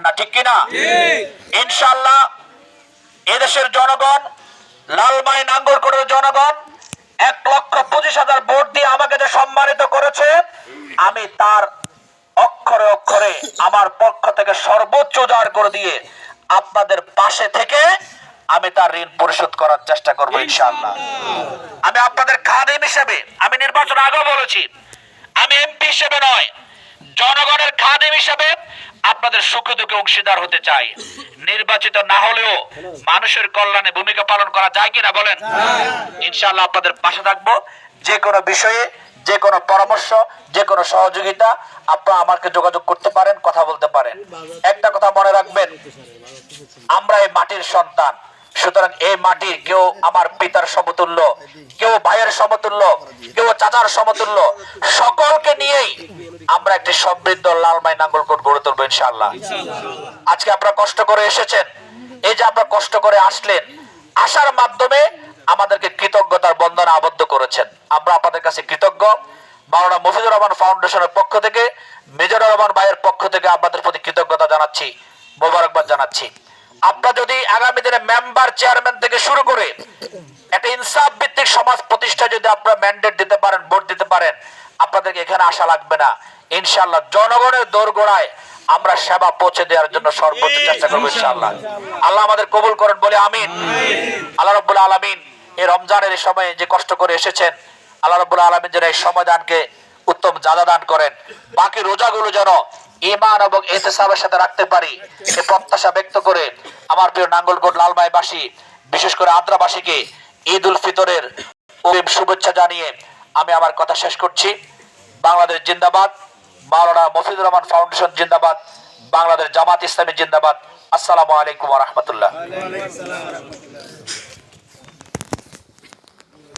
না, ঠিক কিনা? ইনশাআল্লাহ এদেশের জনগণ, লালমাই নাঙ্গলকোটের জনগণ 1,25,000 ভোট দিয়ে আমাকে যে সম্মানিত করেছে, আমি তার অক্ষরে অক্ষরে আমার পক্ষ থেকে সর্বোচ্চ উজাড় করে দিয়ে আপনাদের পাশে থেকে আমি তার ঋণ পরিশোধ করার চেষ্টা করব ইনশাআল্লাহ। আমি আপনাদের খাদেম হিসেবে, আমি নির্বাচন আগেও বলেছি, আমি এমপি হিসেবে নয়, জনগণের খাদেম হিসেবে আপনাদের সুখে দুঃখে অংশীদার হতে চাই। নির্বাচিত না হলেও মানুষের কল্যাণে ভূমিকা পালন করা যায় কিনা বলেন? ইনশাআল্লাহ আপনাদের পাশে থাকবো। যে কোনো বিষয়ে, যে কোনো পরামর্শ, যে কোনো সহযোগিতা আপনারা আমাকে যোগাযোগ করতে পারেন, কথা বলতে পারেন। একটা কথা মনে রাখবেন, আমরা এই মাটির সন্তান, সুতরাং এই মাটি কেউ আমার পিতার সমতুল্য, কেউ ভাইয়ের সমতুল্য, কেউ চাচার সমতুল্য, সকলকে নিয়েই আমরা একটি সমৃদ্ধ লালমাই নাঙ্গলকোট গড়ে তুলবো ইনশাআল্লাহ। আজকে আপনারা কষ্ট করে এসেছেন, এই যে আপনারা কষ্ট করে আসলেন, আসার মাধ্যমে আমাদেরকে কৃতজ্ঞতার বন্ধনে আবদ্ধ করেছেন। আমরা আপনাদের কাছে কৃতজ্ঞ। মাওলানা মফিজুর রহমান ফাউন্ডেশনের পক্ষ থেকে, মেজর রহমান ভাইয়ের পক্ষ থেকে আপনাদের প্রতি কৃতজ্ঞতা জানাচ্ছি, মোবারকবাদ জানাচ্ছি। আপনারা যদি আগামী দিনে মেম্বার, চেয়ারম্যান থেকে শুরু করে একটা ইনসাফ ভিত্তিক সমাজ প্রতিষ্ঠা যদি আপনারা ম্যান্ডেট দিতে পারেন, ভোট দিতে পারেন, আপনাদেরকে এখানে আসা লাগবে না। ইনশাআল্লাহ জনগণের দোরগোড়ায় আমরা সেবা পৌঁছে দেওয়ার জন্য সর্বোচ্চ চেষ্টা করবো ইনশাআল্লাহ। আল্লাহ আমাদের কবুল করেন বলে আমিন। আল্লাহ রাব্বুল আলামিন এই রমজানের এই সময়ে যে কষ্ট করে এসেছেন, আল্লাহ রাব্বুল আলামিন যেন এই সময়দানকে উত্তম জাদা দান করেন, বাকি রোজাগুলো যেন ঈমান এবং ইহতিসাবের সাথে রাখতে পারি, এই প্রত্যাশা ব্যক্ত করে আমার প্রিয় নাঙ্গলকোট লালমাইবাসী, বিশেষ করে আদ্রাবাসীকে ঈদ উল ফিতরের অগ্রিম শুভেচ্ছা জানিয়ে আমি আমার কথা শেষ করছি। বাংলাদেশ জিন্দাবাদ, মাওলানা মফিজুর রহমান ফাউন্ডেশন জিন্দাবাদ, বাংলাদেশ জামাত ইসলামী জিন্দাবাদ। আসসালামু আলাইকুম ওয়া রাহমাতুল্লাহ।